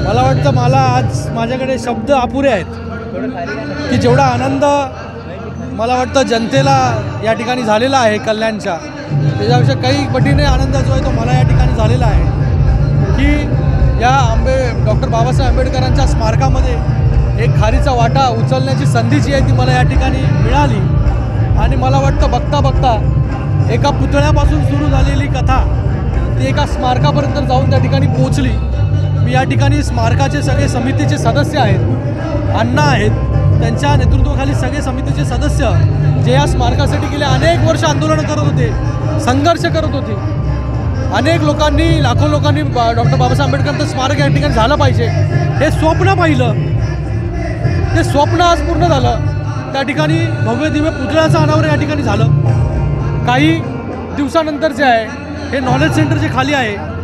मला वाटतं मला आज माझ्याकडे शब्द अपुरे आहेत की जेवढा आनंद मला वाटतं जनतेला या ठिकाणी झालेला आहे कल्याणच्या, त्याच्यापेक्षा काही पटीने आनंद जो आहे तो मला या ठिकाणी झालेला आहे की या डॉक्टर बाबासाहेब आंबेडकरांच्या स्मारकामध्ये एक खारीचा वाटा उचलण्याची संधी जी आहे ती मला या ठिकाणी मिळाली। आणि मला वाटतं बघता बघता एका पुतळ्यापासून सुरू झालेली कथा ती एका स्मारकापर्यंत जाऊन त्या ठिकाणी पोहोचली। मी या ठिकाणी स्मारकाचे सगळे समितीचे सदस्य आहेत, अण्णा आहेत, त्यांच्या नेतृत्वाखाली सगळे समितीचे सदस्य जे या स्मारकासाठी गेले अनेक वर्ष आंदोलन करत होते, संघर्ष करत होते। अनेक लोकांनी, लाखो लोकांनी डॉक्टर बाबासाहेब आंबेडकरांचं स्मारक या ठिकाणी झालं पाहिजे हे स्वप्न पाहिलं, ते स्वप्न आज पूर्ण झालं। त्या ठिकाणी भव्य दिव्य पुतळ्याचं अनावरण या ठिकाणी झालं। काही दिवसानंतर जे आहे हे नॉलेज सेंटर जे खाली आहे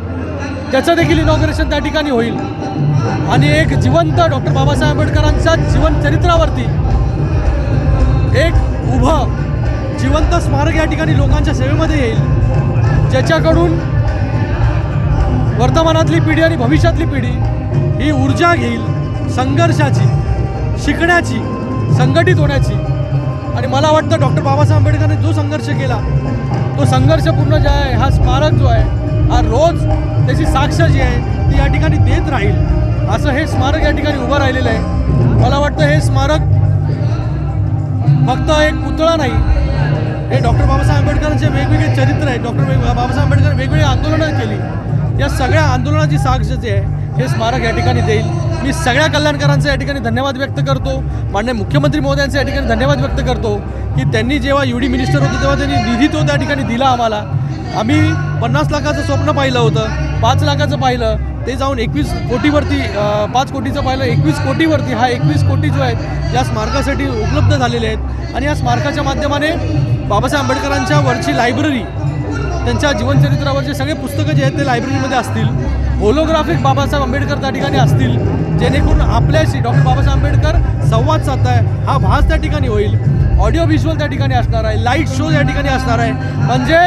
त्याचं देखील इनॉग्रेशन त्या ठिकाणी होईल आणि एक जिवंत डॉक्टर बाबासाहेब आंबेडकरांच्या जीवन चरित्रावरती एक उभं जिवंत स्मारक या ठिकाणी लोकांच्या सेवेमध्ये येईल, ज्याच्याकडून वर्तमानातली पिढी आणि भविष्यातली पिढी ही ऊर्जा घेईल संघर्षाची, शिकण्याची, संघटित होण्याची। आणि मला वाटतं डॉक्टर बाबासाहेब आंबेडकरांनी जो संघर्ष केला तो संघर्षपूर्ण जे आहे हा स्मारक जो आहे हा रोज त्याची साक्ष जी आहे ती या ठिकाणी देत राहील, असं हे स्मारक या ठिकाणी उभं राहिलेलं आहे। मला वाटतं हे स्मारक फक्त एक पुतळा नाही, हे डॉक्टर बाबासाहेब आंबेडकरांचे वेगवेगळे चरित्र आहे। डॉक्टर बाबासाहेब आंबेडकर वेगवेगळी आंदोलनं केली, या सगळ्या आंदोलनाची साक्ष जे आहे हे स्मारक या ठिकाणी देईल। मी सगळ्या कल्याणकरांचे या ठिकाणी धन्यवाद व्यक्त करतो, माननीय मुख्यमंत्री महोदयांचे या ठिकाणी धन्यवाद व्यक्त करतो की त्यांनी जेव्हा UD मिनिस्टर होते तेव्हा त्यांनी निधी तो त्या ठिकाणी दिला आम्हाला। आम्ही 50 लाखाचं स्वप्न पाहिलं होतं, 5 लाखाचं पाहिलं, ते जाऊन 21 कोटीवरती, 5 कोटीचं पाहिलं 21 कोटीवरती, हा 21 कोटी जो आहेत या स्मारकासाठी उपलब्ध झालेले आहेत। आणि या स्मारकाच्या माध्यमाने बाबासाहेब आंबेडकरांच्या वरची लायब्ररी, त्यांच्या जीवनचरित्रावरचे सगळे पुस्तकं जे आहेत ते लायब्ररीमध्ये असतील, होलोग्राफिक बाबासाहेब आंबेडकर त्या ठिकाणी असतील, जेणेकरून आपल्याशी डॉक्टर बाबासाहेब आंबेडकर संवाद साधताय हा भास त्या ठिकाणी होईल। ऑडिओ व्हिज्युअल त्या ठिकाणी असणार आहे, लाईट शो या ठिकाणी असणार आहे, म्हणजे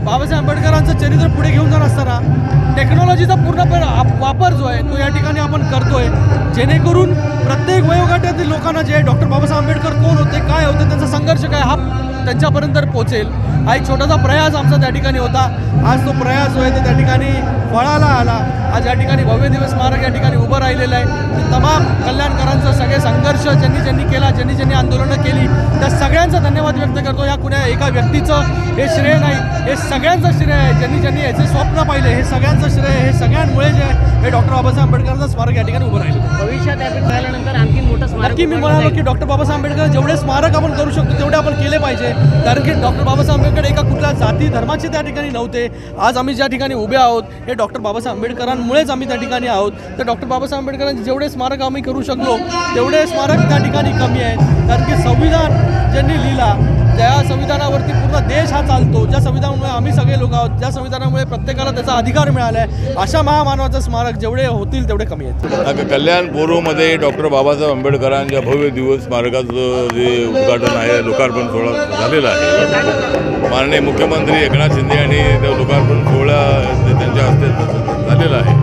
बाबासाहेब आंबेडकरांचं चरित्र पुढे घेऊन जात असताना टेक्नॉलॉजीचा पूर्णपणे वापर जो आहे तो या ठिकाणी आपण करतोय, जेणेकरून प्रत्येक वयोगटातील लोकांना जे डॉक्टर बाबासाहेब आंबेडकर कोण होते, काय होते, त्यांचा संघर्ष काय हा त्यांच्यापर्यंत पोहोचेल। हा एक छोटासा प्रयास आमचा त्या ठिकाणी होता, आज तो प्रयास जो आहे तो त्या ठिकाणी फळाला आला। आज या ठिकाणी भव्य दिव्य स्मारक या ठिकाणी उभं राहिलेलं आहे। तमाम कल्याणकरांचं सगळे संघर्ष ज्यांनी केला, ज्यांनी आंदोलनं केली त्या सगळ्यांचा धन्यवाद व्यक्त करतो। या कुण्या एका व्यक्तीचं हे श्रेय नाही, हे सगळ्यांचं श्रेय आहे, ज्यांनी याचे स्वप्न पाहिले हे सगळ्यांचं श्रेय, हे सगळ्यांमुळे जे आहे हे डॉक्टर बाबासाहेब आंबेडकरांचं स्मारक या ठिकाणी उभं राहिलं। भविष्यात झाल्यानंतर आणखी मोठं स्मारक मी म्हणालो की डॉक्टर बाबासाहेब आंबेडकर जेवढे स्मारक आपण करू शकतो तेवढे आपण केले पाहिजे, कारण की डॉक्टर बाबासाहेब आंबेडकर एका कुठल्या जाती धर्माचे त्या ठिकाणी नव्हते। आज आम्ही ज्या ठिकाणी उभे आहोत हे डॉक्टर बाबासाहेब आंबेडकरांमुळेच आम्ही त्या ठिकाणी आहोत। तर डॉक्टर बाबासाहेब आंबेडकरांचे जेवढे स्मारक आम्ही करू शकलो तेवढे स्मारक त्या ठिकाणी कमी आहेत, कारण की संविधान ज्यांनी लिहिला त्या संविधानावरती पूर्ण देश हा चालतो, ज्या संविधानामुळे आम्ही सगळे लोक आहोत, ज्या संविधानामुळे प्रत्येकाला त्याचा अधिकार मिळाला आहे, अशा महामानवाचं स्मारक जेवढे होतील तेवढे कमी आहेत। कल्याण बोरोमध्ये डॉक्टर बाबासाहेब आंबेडकरांच्या भव्य दिवस स्मारकाचं जे उद्घाटन आहे, लोकार्पण सोहळा झालेला आहे। माननीय मुख्यमंत्री एकनाथ शिंदे यांनी त्या लोकार्पण सोहळा त्यांच्या हस्ते झालेला आहे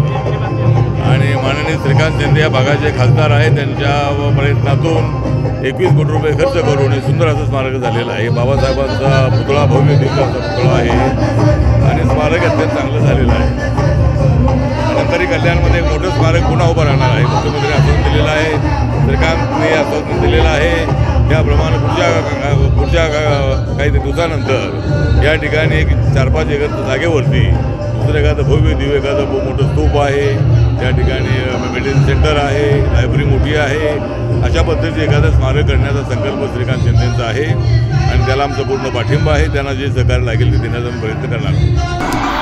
आणि माननीय श्रीकांत शिंदे या भागाचे खासदार आहेत, त्यांच्या प्रयत्नातून 21 कोटी रुपये खर्च करून हे सुंदर असं स्मारक झालेलं आहे। बाबासाहेबांचा पुतळा भव्य दिव्य पुतळा आहे आणि स्मारक अत्यंत चांगलं झालेलं आहे। नंतरही कल्याणमध्ये एक मोठं स्मारक पुन्हा उभं राहणार आहे, मुख्यमंत्र्यांनी आश्वासन दिलेलं आहे, श्रीकांतने आश्वासन दिलेलं आहे। त्याप्रमाणे पुढच्या काही दिवसानंतर या ठिकाणी एक 4-5 एकर जागेवरती दुसरं एखादं भव्य दिव्य एखादं मोठं स्तूप आहे, त्या ठिकाणी मेडिसिन सेंटर आहे, लायब्ररी मोठी आहे, अशा पद्धतीचे एखादं स्मारक करण्याचा संकल्प श्रीकांत शिंदेंचा आहे आणि त्याला आमचा पूर्ण पाठिंबा आहे। त्यांना जे सहकार्य लागेल ते देण्याचा प्रयत्न करणार आहोत।